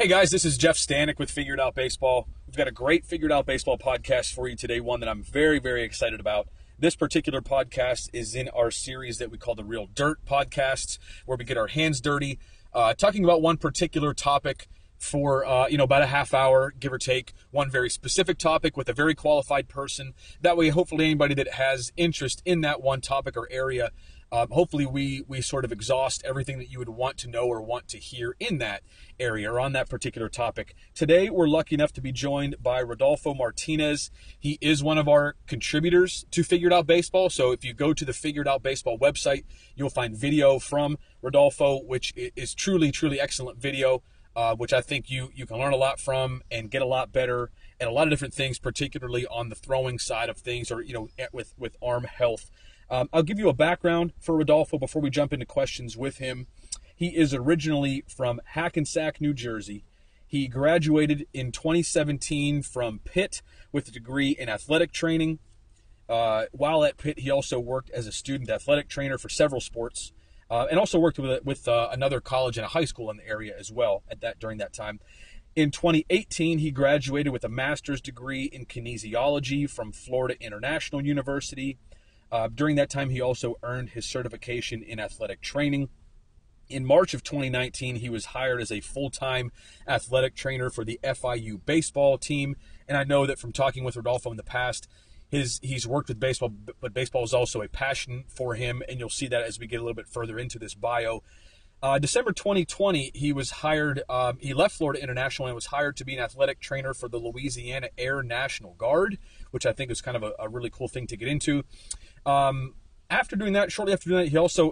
Hey guys, this is Jeff Stanek with Figured Out Baseball. We've got a great Figured Out Baseball podcast for you today, one that I'm very, very excited about. This particular podcast is in our series that we call the Real Dirt Podcasts, where we get our hands dirty, talking about one particular topic for, about a half hour, give or take, one very specific topic with a very qualified person. That way, hopefully anybody that has interest in that one topic or area, hopefully we sort of exhaust everything that you would want to know or want to hear in that area or on that particular topic. Today, we're lucky enough to be joined by Rodolfo Martinez. He is one of our contributors to Figured Out Baseball. So if you go to the Figured Out Baseball website, you'll find video from Rodolfo, which is truly, truly excellent video, which I think you can learn a lot from and get a lot better at a lot of different things, particularly on the throwing side of things or, with arm health. I'll give you a background for Rodolfo before we jump into questions with him. He is originally from Hackensack, New Jersey. He graduated in 2017 from Pitt with a degree in athletic training. While at Pitt, he also worked as a student athletic trainer for several sports, and also worked with another college and a high school in the area as well during that time. In 2018, he graduated with a master's degree in kinesiology from Florida International University. During that time, he also earned his certification in athletic training. In March of 2019, he was hired as a full-time athletic trainer for the FIOB baseball team. And I know that from talking with Rodolfo in the past, he's worked with baseball, but baseball is also a passion for him. And you'll see that as we get a little bit further into this bio. December 2020, he was hired. He left Florida International and was hired to be an athletic trainer for the Louisiana Air National Guard, which I think is kind of a really cool thing to get into. Shortly after doing that,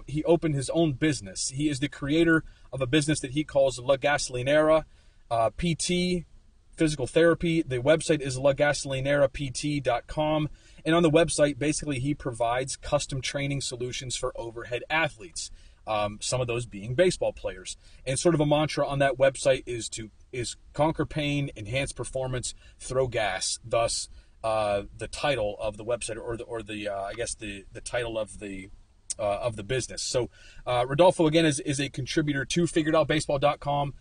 he opened his own business. He is the creator of a business that he calls La Gasolinera PT, physical therapy. The website is lagasolinerapt.com. And on the website, basically, he provides custom training solutions for overhead athletes, some of those being baseball players. And sort of a mantra on that website is conquer pain, enhance performance, throw gas. Thus, the title of the website, or the title of the business. So Rodolfo again is a contributor to FiguredOutBaseball.com.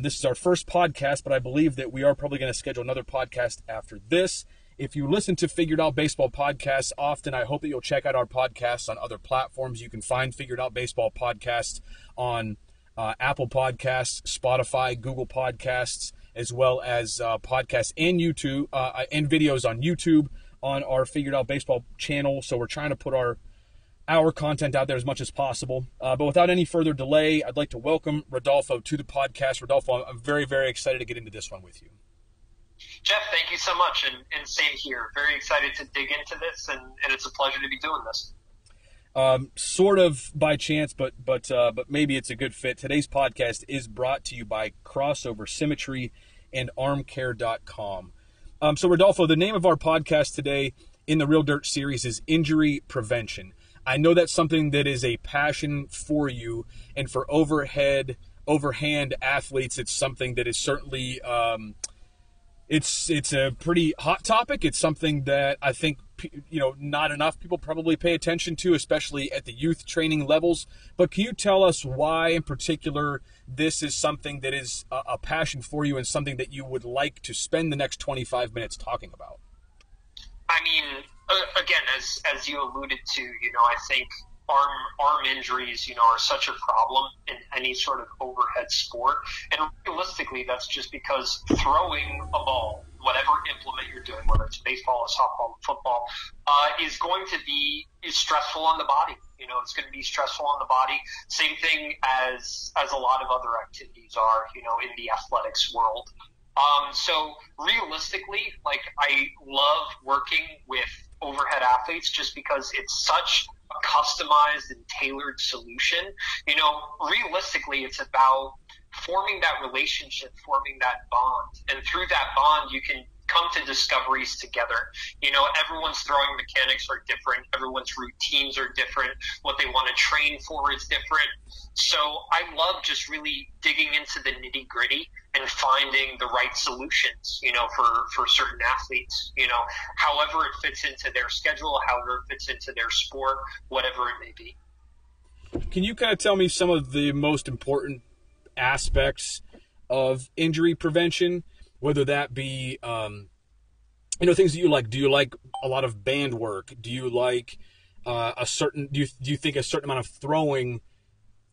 This is our first podcast, but I believe that we are probably going to schedule another podcast after this. If you listen to Figured Out Baseball podcasts often, I hope that you'll check out our podcasts on other platforms. You can find Figured Out Baseball podcasts on Apple Podcasts, Spotify, Google Podcasts, as well as podcasts and YouTube and videos on YouTube on our Figured Out Baseball channel. So we're trying to put our content out there as much as possible. But without any further delay, I'd like to welcome Rodolfo to the podcast. Rodolfo, I'm very, very excited to get into this one with you. Jeff, thank you so much, and same here. Very excited to dig into this, and it's a pleasure to be doing this. Sort of by chance, but maybe it's a good fit. Today's podcast is brought to you by Crossover Symmetry and armcare.com. So Rodolfo, the name of our podcast today in the Real Dirt series is Injury Prevention. I know that's something that is a passion for you, and for overhand athletes, it's something that is certainly it's a pretty hot topic. It's something that I think not enough people probably pay attention to, especially at the youth training levels. But can you tell us why, in particular, this is something that is a passion for you and something that you would like to spend the next 25 minutes talking about? I mean, again, as you alluded to, I think arm injuries, are such a problem in any sort of overhead sport. And realistically, that's just because throwing a ball, whatever implement you're doing, whether it's baseball or softball or football, is going to be stressful on the body. It's going to be stressful on the body. Same thing as a lot of other activities are, in the athletics world. So realistically, I love working with overhead athletes just because it's such a customized and tailored solution. Realistically, it's about forming that relationship, forming that bond. And through that bond, you can come to discoveries together. Everyone's throwing mechanics are different. Everyone's routines are different. What they want to train for is different. So I love just really digging into the nitty gritty and finding the right solutions, for certain athletes, however it fits into their schedule, however it fits into their sport, whatever it may be. Can you kind of tell me some of the most important aspects of injury prevention, whether that be, things that you like. Do you like a lot of band work? Do you like do you think a certain amount of throwing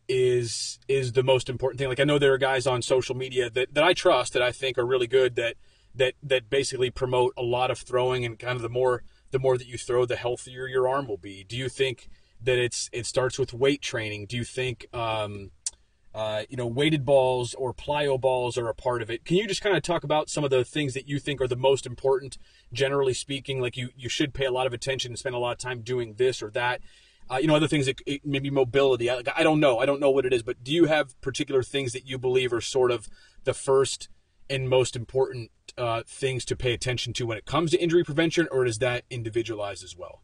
is the most important thing? Like, I know there are guys on social media that I trust, that I think are really good, that basically promote a lot of throwing, and kind of the more that you throw, the healthier your arm will be. Do you think that it starts with weight training? Do you think weighted balls or plyo balls are a part of it? Can you just kind of talk about some of the things that you think are the most important, generally speaking? Like, you should pay a lot of attention and spend a lot of time doing this or that. Other things that maybe mobility. I don't know what it is, but do you have particular things that you believe are sort of the first and most important things to pay attention to when it comes to injury prevention, or is that individualized as well?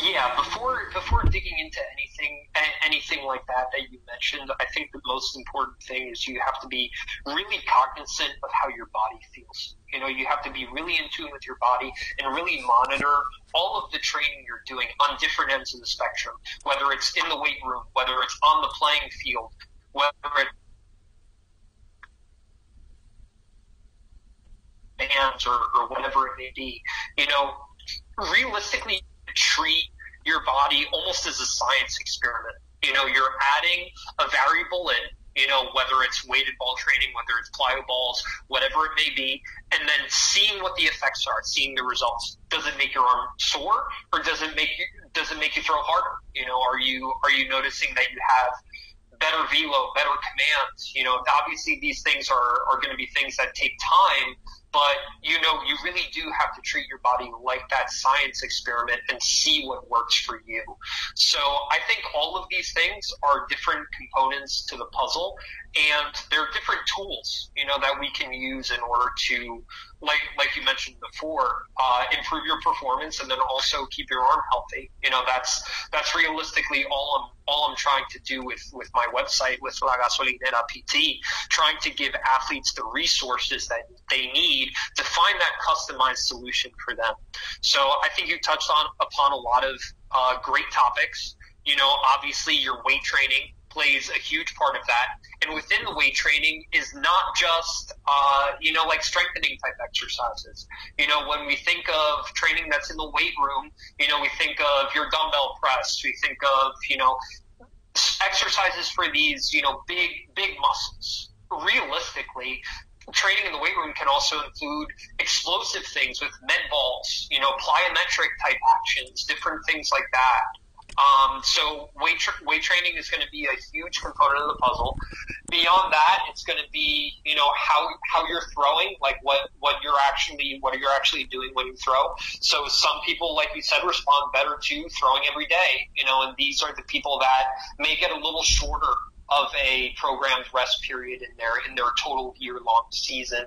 Yeah, before digging into anything like that you mentioned, I think the most important thing is you have to be really cognizant of how your body feels. You have to be really in tune with your body and really monitor all of the training you're doing on different ends of the spectrum, whether it's in the weight room, whether it's on the playing field, whether it's bands or whatever it may be. Realistically, treat your body almost as a science experiment. You're adding a variable in, whether it's weighted ball training, whether it's plyo balls, whatever it may be, and then seeing what the effects are, seeing the results. Does it make your arm sore, or does it make you throw harder? Are you noticing that you have better velo, better commands? Obviously these things are going to be things that take time, but you really do have to treat your body like that science experiment and see what works for you. So I think all of these things are different components to the puzzle, and they're different tools, that we can use in order to, like you mentioned before, improve your performance and then also keep your arm healthy. That's realistically all I'm trying to do with my website, with La Gasolinera PT, trying to give athletes the resources that they need to find that customized solution for them. So I think you touched upon a lot of great topics. Obviously your weight training plays a huge part of that. And within the weight training is not just, like strengthening type exercises. When we think of training that's in the weight room, we think of your dumbbell press. We think of, exercises for these, big muscles. Realistically, training in the weight room can also include explosive things with med balls, plyometric type actions, different things like that. So weight training is going to be a huge component of the puzzle. Beyond that, it's going to be, how you're throwing, like what you're actually doing when you throw. So some people, like we said, respond better to throwing every day, and these are the people that may get a little shorter of a programmed rest period in their total year-long season.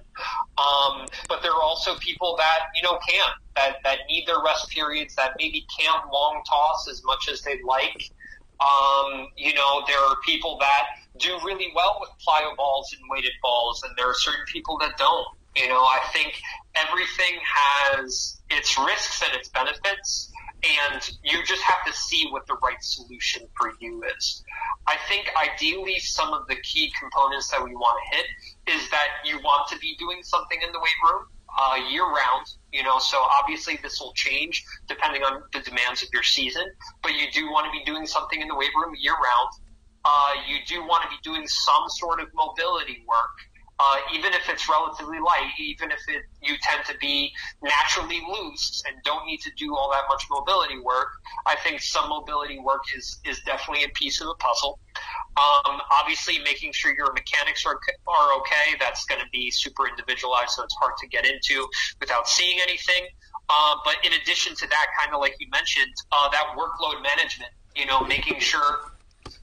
But there are also people that, that need their rest periods, that maybe can't long toss as much as they'd like. There are people that do really well with plyo balls and weighted balls, and there are certain people that don't. I think everything has its risks and its benefits, and you just have to see what the right solution for you is. I think ideally some of the key components that we want to hit is that you want to be doing something in the weight room year round, so obviously this will change depending on the demands of your season, but you do want to be doing something in the weight room year round. You do want to be doing some sort of mobility work. Even if it's relatively light, even if you tend to be naturally loose and don't need to do all that much mobility work, I think some mobility work is definitely a piece of the puzzle. Obviously, making sure your mechanics are okay, that's going to be super individualized, so it's hard to get into without seeing anything. But in addition to that, kind of like you mentioned, that workload management, making sure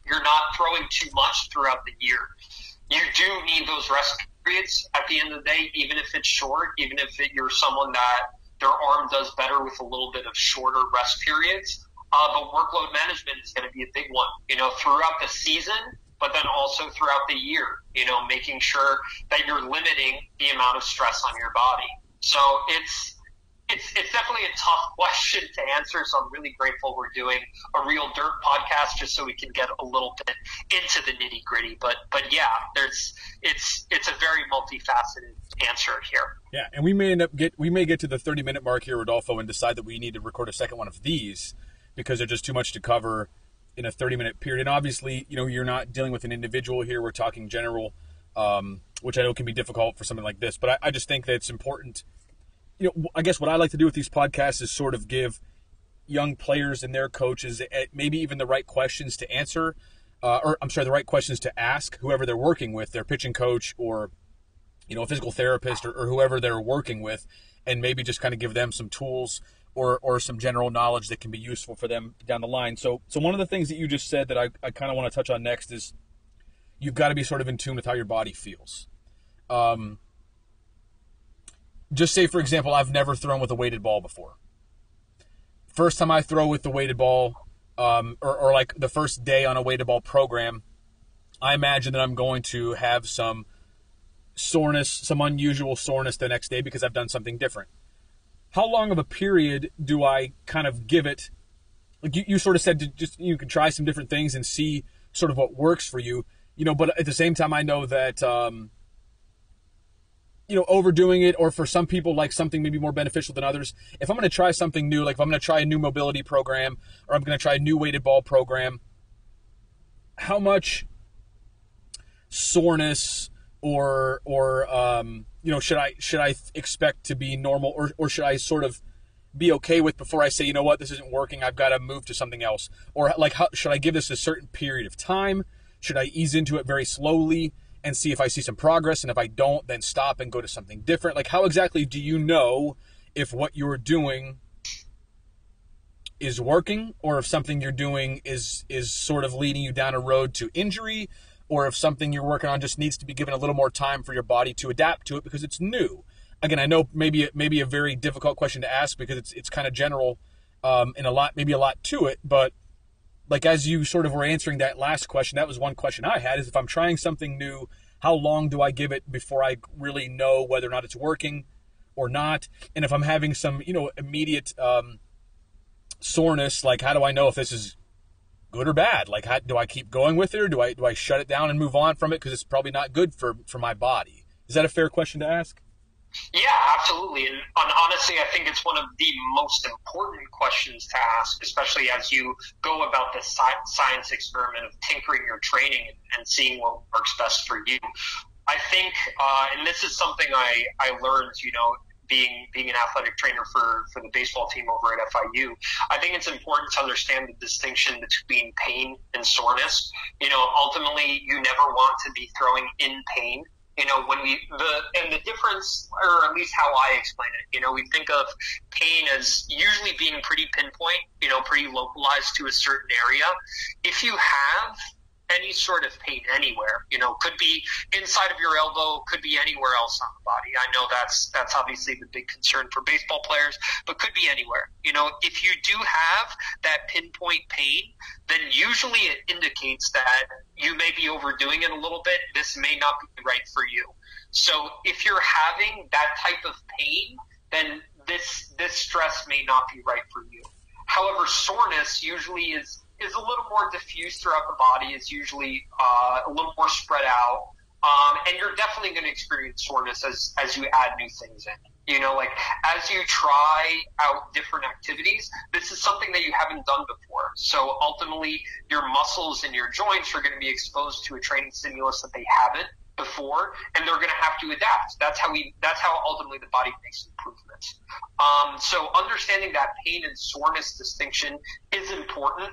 you're not throwing too much throughout the year. You do need those rest periods at the end of the day, even if it's short, even if you're someone that their arm does better with a little bit of shorter rest periods. But workload management is going to be a big one, throughout the season, but then also throughout the year, making sure that you're limiting the amount of stress on your body. So it's it's definitely a tough question to answer. So I'm really grateful we're doing a Real Dirt podcast just so we can get a little bit into the nitty gritty. But yeah, it's a very multifaceted answer here. Yeah, and we may get to the 30-minute mark here, Rodolfo, and decide that we need to record a second one of these because there's just too much to cover in a 30-minute period. And obviously, you're not dealing with an individual here. We're talking general, which I know can be difficult for something like this. But I just think that it's important. I guess what I like to do with these podcasts is sort of give young players and their coaches maybe even the right questions to answer, the right questions to ask whoever they're working with, their pitching coach or a physical therapist or whoever they're working with, and maybe just kind of give them some tools or some general knowledge that can be useful for them down the line. So one of the things that you just said that I kind of want to touch on next is you've got to be sort of in tune with how your body feels. Just say, for example, I've never thrown with a weighted ball before. First time I throw with the weighted ball, or like the first day on a weighted ball program, I imagine that I'm going to have some soreness, some unusual soreness the next day because I've done something different. How long of a period do I kind of give it? Like you sort of said, you can try some different things and see sort of what works for you, but at the same time, I know that, overdoing it, or for some people, like something maybe more beneficial than others. If I'm going to try something new, like if I'm going to try a new mobility program, or I'm going to try a new weighted ball program, how much soreness or should I expect to be normal, or should I sort of be okay with before I say, this isn't working, I've got to move to something else? Or like, should I give this a certain period of time? Should I ease into it very slowly and see if I see some progress? And if I don't, then stop and go to something different. Like, how exactly do you know if what you're doing is working, or if something you're doing is sort of leading you down a road to injury, or if something you're working on just needs to be given a little more time for your body to adapt to it because it's new? Again, I know maybe a very difficult question to ask because it's kind of general, and a lot to it. But like, as you sort of were answering that last question, that was one question I had, is if I'm trying something new, how long do I give it before I really know whether or not it's working or not? And if I'm having some, immediate soreness, like, how do I know if this is good or bad? Like, do I keep going with it, or do I shut it down and move on from it because it's probably not good for my body? Is that a fair question to ask? Yeah, absolutely. And honestly, I think it's one of the most important questions to ask, especially as you go about this science experiment of tinkering your training and seeing what works best for you. I think, and this is something I learned, being an athletic trainer for the baseball team over at FIU, I think it's important to understand the distinction between pain and soreness. Ultimately, you never want to be throwing in pain. The difference, or at least how I explain it, we think of pain as usually being pretty pinpoint, pretty localized to a certain area. If you have any sort of pain anywhere, could be inside of your elbow, could be anywhere else on the body. I know that's obviously the big concern for baseball players, but could be anywhere. If you do have that pinpoint pain, then usually it indicates that you may be overdoing it a little bit. This may not be right for you. So if you're having that type of pain, then this stress may not be right for you. However, soreness usually is a little more diffuse throughout the body, is usually a little more spread out, and you're definitely going to experience soreness as you add new things in. As you try out different activities, this is something that you haven't done before. So ultimately, your muscles and your joints are going to be exposed to a training stimulus that they haven't before, and they're going to have to adapt. That's how ultimately the body makes improvements. So understanding that pain and soreness distinction is important.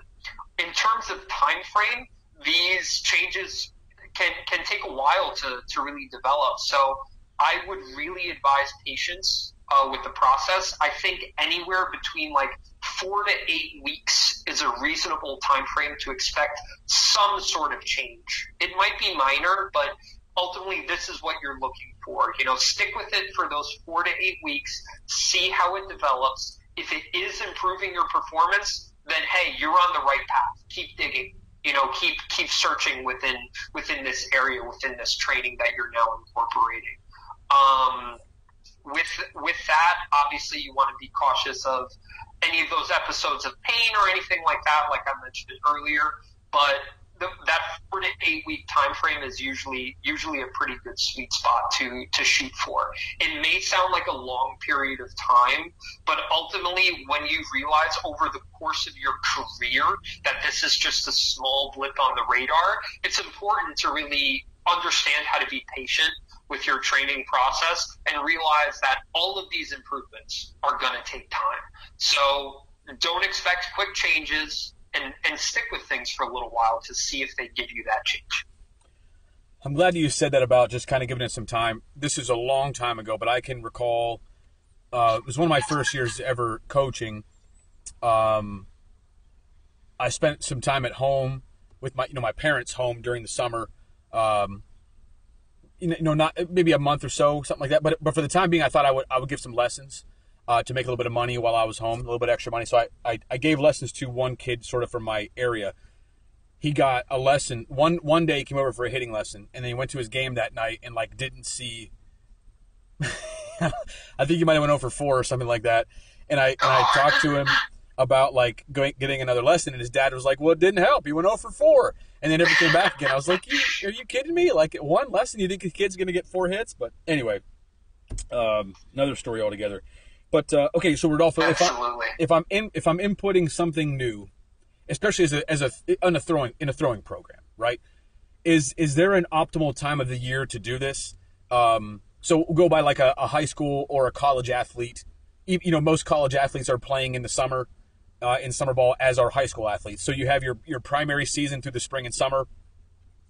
In terms of time frame, these changes can take a while to really develop. So I would really advise patience with the process. I think anywhere between 4 to 8 weeks is a reasonable time frame to expect some sort of change. It might be minor, but ultimately this is what you're looking for. Stick with it for those 4 to 8 weeks, see how it develops. If it is improving your performance, then hey, you're on the right path. Keep digging. Keep searching within this area, within this training that you're now incorporating. with that, obviously you want to be cautious of any of those episodes of pain or anything like that, like I mentioned earlier. But that 4 to 8 week time frame is usually a pretty good sweet spot to shoot for. It may sound like a long period of time, but ultimately when you realize over the course of your career that this is just a small blip on the radar, it's important to really understand how to be patient with your training process and realize that all of these improvements are going to take time. So don't expect quick changes, and stick with things for a little while to see if they give you that change. I'm glad you said that about just kind of giving it some time. This is a long time ago, but I can recall it was one of my first years ever coaching. I spent some time at home with my parents' home during the summer. Not maybe a month or so, something like that. But for the time being, I thought I would give some lessons to make a little bit of money while I was home, a little bit extra money. So I gave lessons to one kid sort of from my area. He got a lesson. One day he came over for a hitting lesson, and then he went to his game that night and didn't see. I think he might have went 0 for 4 or something like that. And I talked to him about getting another lesson, and his dad was like, "Well, it didn't help. He went 0 for 4, and then never came back again." I was like, "Are you kidding me? One lesson, you think the kid's gonna get 4 hits?" But anyway, another story altogether. But okay, so Rodolfo, if I'm inputting something new, especially in a throwing program, right? Is there an optimal time of the year to do this? So we'll go by a high school or a college athlete. Most college athletes are playing in the summer, in summer ball, as are high school athletes. So you have your primary season through the spring and summer.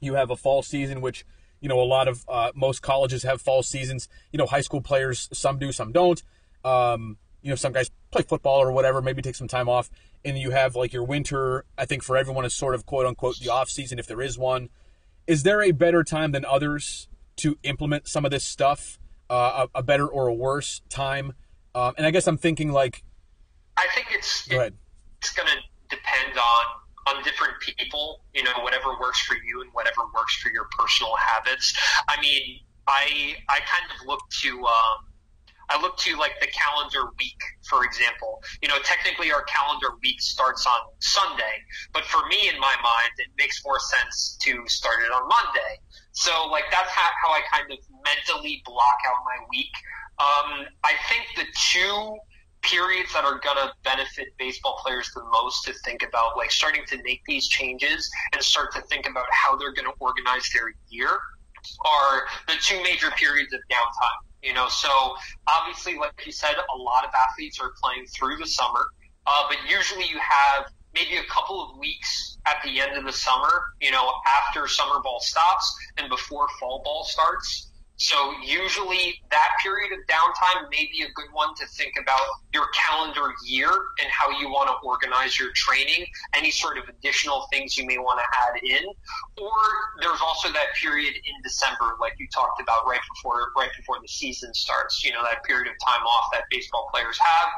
You have a fall season, which a lot of most colleges have fall seasons. High school players, some do, some don't. Some guys play football or whatever, maybe take some time off. And you have your winter, I think for everyone is sort of quote unquote the off season, if there is one. Is there a better time than others to implement some of this stuff? A better or a worse time? And I guess I'm thinking I think it's going to depend on different people, whatever works for you and whatever works for your personal habits. I mean, I kind of look to the calendar week, for example. Technically our calendar week starts on Sunday, but for me, in my mind, it makes more sense to start it on Monday. So that's how I kind of mentally block out my week. I think the two periods that are going to benefit baseball players the most to think about starting to make these changes and start to think about how they're going to organize their year are the two major periods of downtime. So obviously, like you said, a lot of athletes are playing through the summer, but usually you have maybe a couple of weeks at the end of the summer, after summer ball stops and before fall ball starts. So usually that period of downtime may be a good one to think about your calendar year and how you want to organize your training, any sort of additional things you may want to add in. Or there's also that period in December, like you talked about, right before the season starts, that period of time off that baseball players have.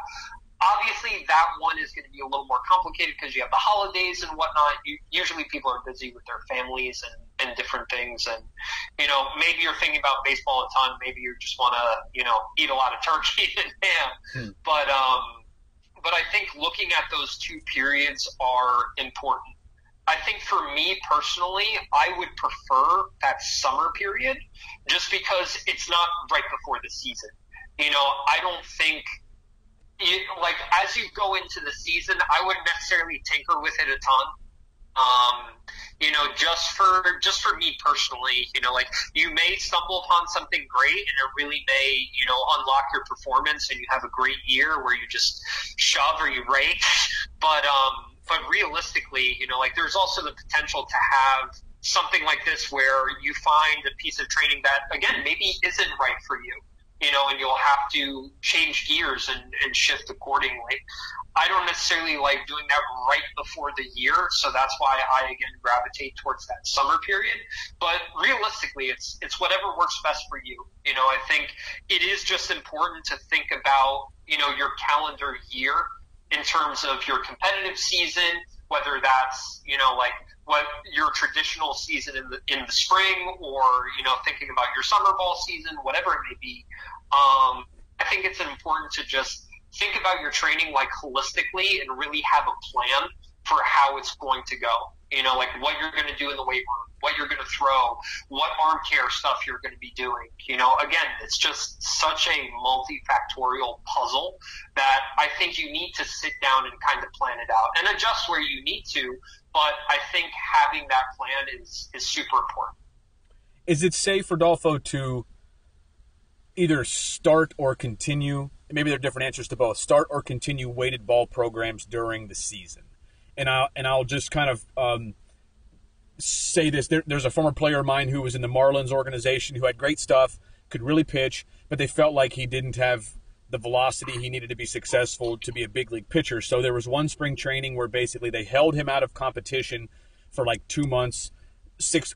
Obviously, that one is going to be a little more complicated because you have the holidays and whatnot. Usually people are busy with their families and different things. And, maybe you're thinking about baseball a ton. Maybe you just want to, eat a lot of turkey and ham. But I think looking at those two periods are important. I think for me personally, I would prefer that summer period just because it's not right before the season. I don't think – as you go into the season, I wouldn't necessarily tinker with it a ton. Just for me personally, you may stumble upon something great and it really may, unlock your performance and you have a great year where you just shove or you rake. But realistically, there's also the potential to have something like this where you find a piece of training that, again, maybe isn't right for you. And you'll have to change gears and shift accordingly. I don't necessarily like doing that right before the year, so that's why I, again, gravitate towards that summer period. But realistically, it's whatever works best for you. I think it is just important to think about, your calendar year in terms of your competitive season, whether that's, what your traditional season in the spring or, thinking about your summer ball season, whatever it may be. I think it's important to just think about your training like holistically and really have a plan for how it's going to go. You know, like what you're going to do in the weight room, what you're going to throw, what arm care stuff you're going to be doing. You know, again, it's just such a multifactorial puzzle that I think you need to sit down and kind of plan it out and adjust where you need to. But I think having that plan is super important. Is it safe, Rodolfo, to either start or continue, maybe there are different answers to both, start or continue weighted ball programs during the season? And I'll just kind of say this. There's a former player of mine who was in the Marlins organization who had great stuff, could really pitch, but they felt like he didn't have the velocity he needed to be successful to be a big league pitcher. So there was one spring training where basically they held him out of competition for like 2 months, 6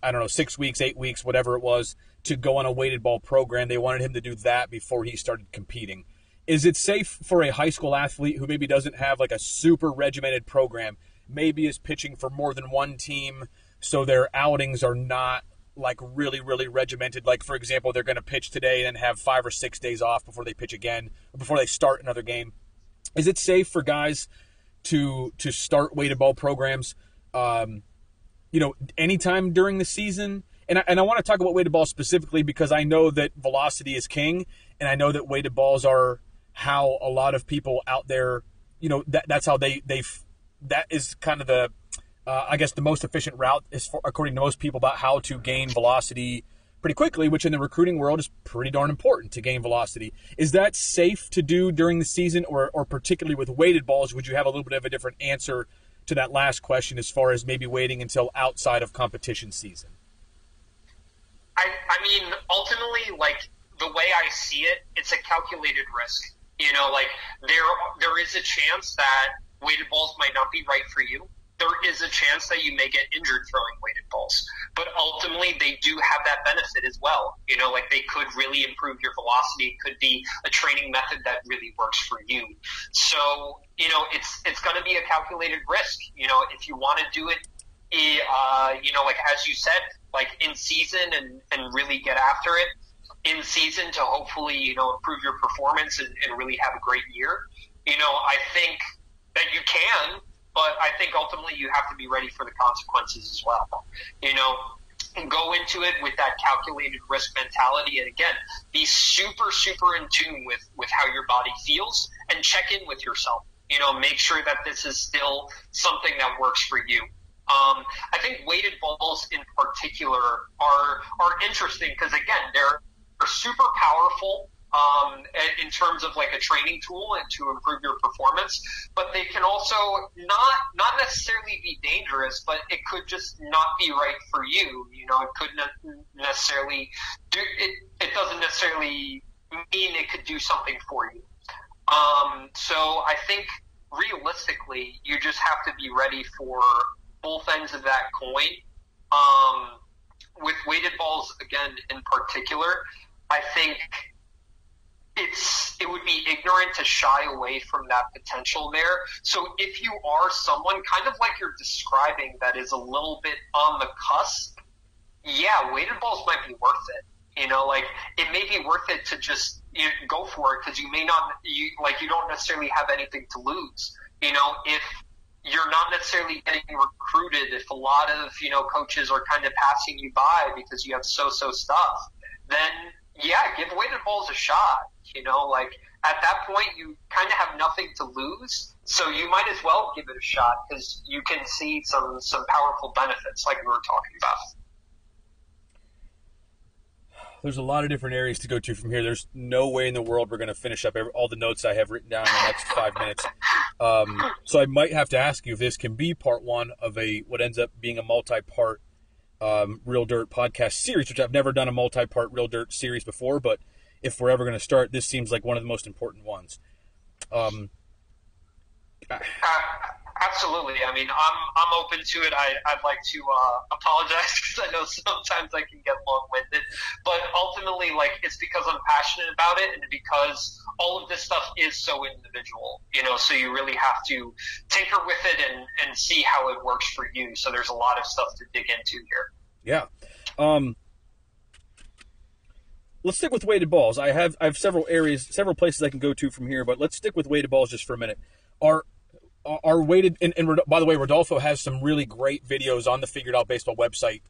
weeks, 8 weeks, whatever it was, to go on a weighted ball program. They wanted him to do that before he started competing. Is it safe for a high school athlete who maybe doesn't have like a super regimented program, maybe is pitching for more than one team, so their outings are not like really, really regimented? Like, for example, they're going to pitch today and have 5 or 6 days off before they pitch again, or before they start another game. Is it safe for guys to start weighted ball programs, anytime during the season? And I want to talk about weighted ball specifically because I know that velocity is king, and I know that weighted balls are how a lot of people out there, that's how that is kind of the, I guess, the most efficient route is for, according to most people, about how to gain velocity pretty quickly, which in the recruiting world is pretty darn important to gain velocity. Is that safe to do during the season, or particularly with weighted balls, would you have a little bit of a different answer to that last question as far as maybe waiting until outside of competition season? I mean, ultimately, like, the way I see it, it's a calculated risk. Like, there is a chance that weighted balls might not be right for you. There is a chance that you may get injured throwing weighted balls. But ultimately, they do have that benefit as well. Like, they could really improve your velocity. It could be a training method that really works for you. So, it's going to be a calculated risk. If you want to do it, like, as you said, like, in season and really get after it in season to hopefully, improve your performance and really have a great year. I think that you can, but I think ultimately you have to be ready for the consequences as well. And go into it with that calculated risk mentality. And again, be super, super in tune with how your body feels and check in with yourself. Make sure that this is still something that works for you. I think weighted balls in particular are interesting because, again, they're super powerful in terms of like a training tool and to improve your performance, but they can also not necessarily be dangerous, but it could just not be right for you. It could not necessarily do it doesn't necessarily mean it could do something for you. So I think realistically, you just have to be ready for both ends of that coin. With weighted balls, again, in particular, I think it would be ignorant to shy away from that potential there. So if you are someone kind of like you're describing that is a little bit on the cusp, yeah, weighted balls might be worth it. Like, it may be worth it to just go for it because you don't necessarily have anything to lose. If you're not necessarily getting recruited, if a lot of, coaches are kind of passing you by because you have so-so stuff, then yeah, give weighted balls a shot. Like, at that point, you kind of have nothing to lose, so you might as well give it a shot because you can see some powerful benefits like we were talking about. There's a lot of different areas to go to from here. There's no way in the world we're going to finish up all the notes I have written down in the next 5 minutes. So I might have to ask you if this can be part one of what ends up being a multi-part Real Dirt podcast series, which I've never done a multi-part Real Dirt series before, but if we're ever going to start, this seems like one of the most important ones. Absolutely. I mean, I'm open to it. I'd like to apologize because I know sometimes I can get long-winded, but ultimately, like, it's because I'm passionate about it and because all of this stuff is so individual, so you really have to tinker with it and see how it works for you. So there's a lot of stuff to dig into here. Yeah. let's stick with weighted balls. I have several places I can go to from here, but let's stick with weighted balls just for a minute. Are weighted, and by the way, Rodolfo has some really great videos on the Figured Out Baseball website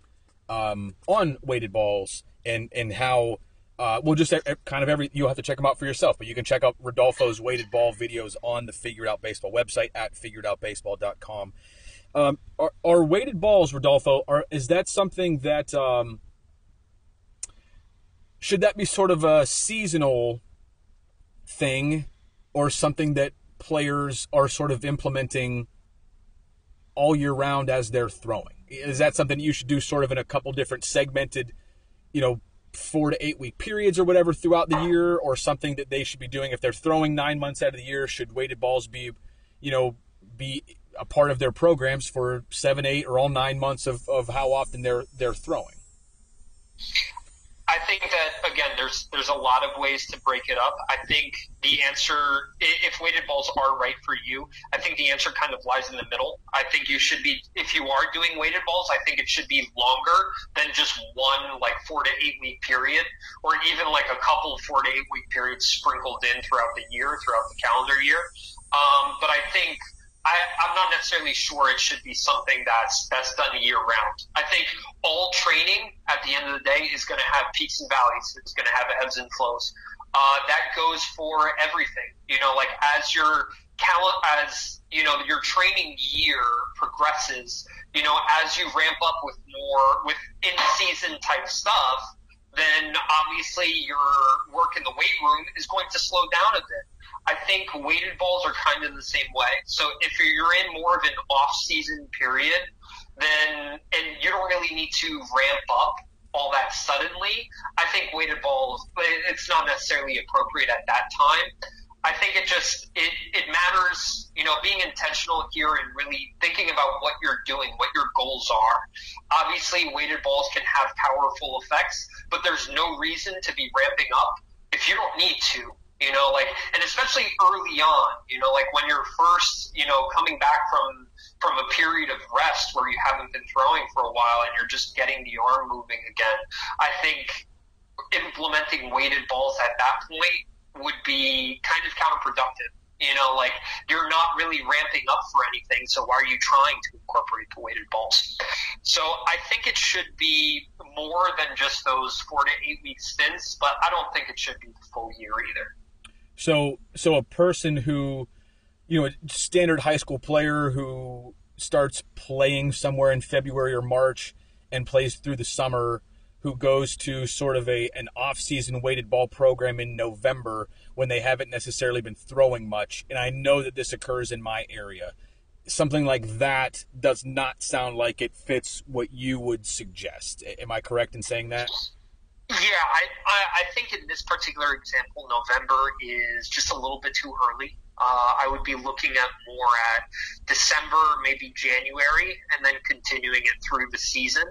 on weighted balls and how you'll have to check them out for yourself, but you can check out Rodolfo's weighted ball videos on the Figured Out Baseball website at figuredoutbaseball.com. Are weighted balls, Rodolfo, is that something that should that be sort of a seasonal thing, or something that players are sort of implementing all year round as they're throwing? Is that something you should do sort of in a couple different segmented, 4 to 8 week periods or whatever throughout the year, or something that they should be doing if they're throwing 9 months out of the year? Should weighted balls be a part of their programs for 7, 8, or all 9 months of how often they're throwing? I think that, again, there's a lot of ways to break it up. I think the answer, if weighted balls are right for you, I think the answer kind of lies in the middle. I think you should be, if you are doing weighted balls, I think it should be longer than just one 4 to 8 week period, or even like a couple of 4 to 8 week periods sprinkled in throughout the year, throughout the calendar year. But I think I'm not necessarily sure it should be something that's done year round. I think all training at the end of the day is going to have peaks and valleys. It's going to have ebbs and flows. That goes for everything. As your your training year progresses, as you ramp up with more with in-season type stuff, then obviously your work in the weight room is going to slow down a bit. I think weighted balls are kind of the same way. So if you're in more of an off-season period, and you don't really need to ramp up all that suddenly, I think weighted balls, it's not necessarily appropriate at that time. I think it matters, being intentional here and really thinking about what you're doing, what your goals are. Obviously, weighted balls can have powerful effects, but there's no reason to be ramping up if you don't need to. And especially early on, when you're first, coming back from a period of rest where you haven't been throwing for a while and you're just getting the arm moving again, I think implementing weighted balls at that point would be kind of counterproductive. You're not really ramping up for anything, so why are you trying to incorporate the weighted balls? So I think it should be more than just those 4 to 8 week stints, but I don't think it should be the full year either. So a person who, a standard high school player who starts playing somewhere in February or March and plays through the summer, who goes to sort of an off-season weighted ball program in November when they haven't necessarily been throwing much, and I know that this occurs in my area, something like that does not sound like it fits what you would suggest. Am I correct in saying that? Yeah, I think in this particular example, November is just a little bit too early. I would be looking at more at December, maybe January, and then continuing it through the season.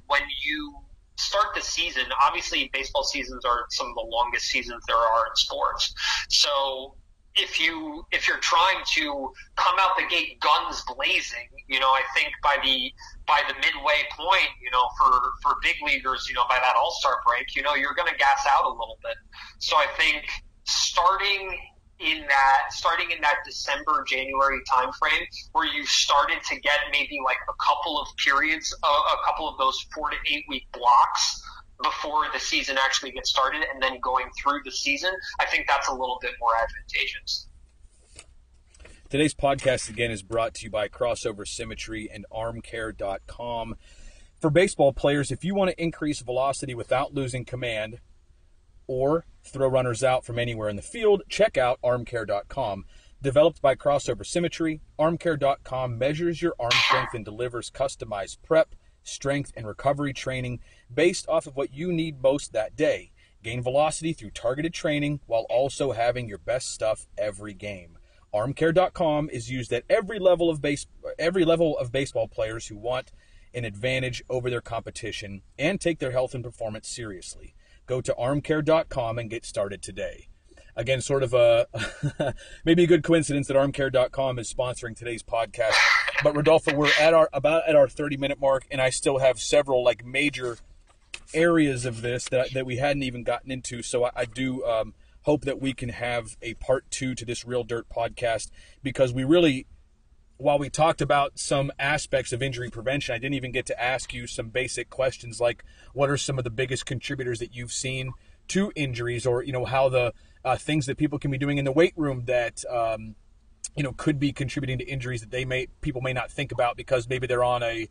When you start the season, obviously baseball seasons are some of the longest seasons there are in sports. So if you're trying to come out the gate guns blazing, I think by the midway point, for big leaguers, by that All-Star break, you're going to gas out a little bit. So I think starting in that December, January timeframe, where you started to get maybe like a couple of periods, a couple of those 4 to 8 week blocks before the season actually gets started, and then going through the season, I think that's a little bit more advantageous. Today's podcast, again, is brought to you by Crossover Symmetry and armcare.com. For baseball players, if you want to increase velocity without losing command or throw runners out from anywhere in the field, check out armcare.com. Developed by Crossover Symmetry, armcare.com measures your arm strength and delivers customized prep, strength, and recovery training based off of what you need most that day. Gain velocity through targeted training while also having your best stuff every game. Armcare.com is used at every level of baseball players who want an advantage over their competition and take their health and performance seriously. Go to armcare.com and get started today. Again, sort of maybe a good coincidence that armcare.com is sponsoring today's podcast. But Rodolfo, we're about at our 30-minute mark, and I still have several major areas of this that we hadn't even gotten into. So I do hope that we can have a part 2 to this Real Dirt podcast, because we really, while we talked about some aspects of injury prevention, I didn't even get to ask you some basic questions like what are some of the biggest contributors that you've seen to injuries, or, how the things that people can be doing in the weight room that, could be contributing to injuries that people may not think about because maybe they're on a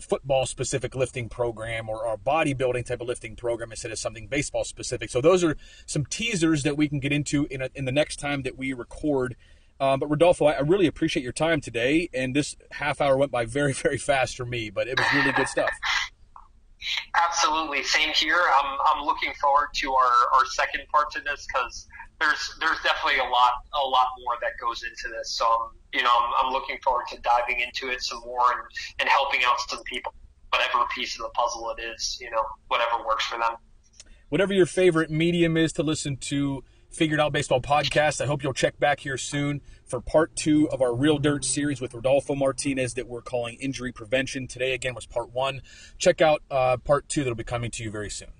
football specific lifting program or a bodybuilding type of lifting program instead of something baseball specific. So those are some teasers that we can get into in the next time that we record. But Rodolfo, I really appreciate your time today, and this half hour went by very, very fast for me, but it was really good stuff. Absolutely, same here. I'm looking forward to our second part to this, because there's definitely a lot more that goes into this. So I'm looking forward to diving into it some more and helping out some people, whatever piece of the puzzle it is, whatever works for them. Whatever your favorite medium is to listen to Figured Out Baseball podcast, I hope you'll check back here soon for part 2 of our Real Dirt series with Rodolfo Martinez that we're calling Injury Prevention. Today, again, was part 1. Check out part 2 that'll be coming to you very soon.